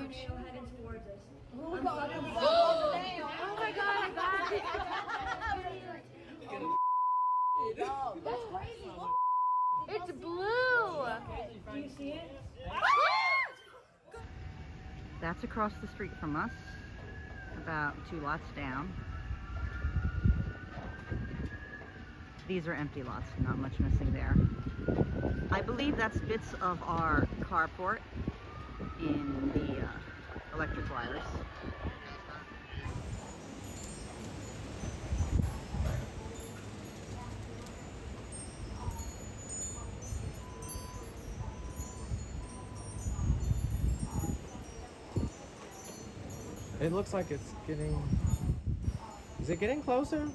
tornado heading towards us. Oh my god, I got it. Oh, that's crazy. It's blue. Do you see it? That's across the street from us, about 2 lots down. These are empty lots, not much missing there. I believe that's bits of our carport in the electric wires. It looks like it's getting... Is it getting closer?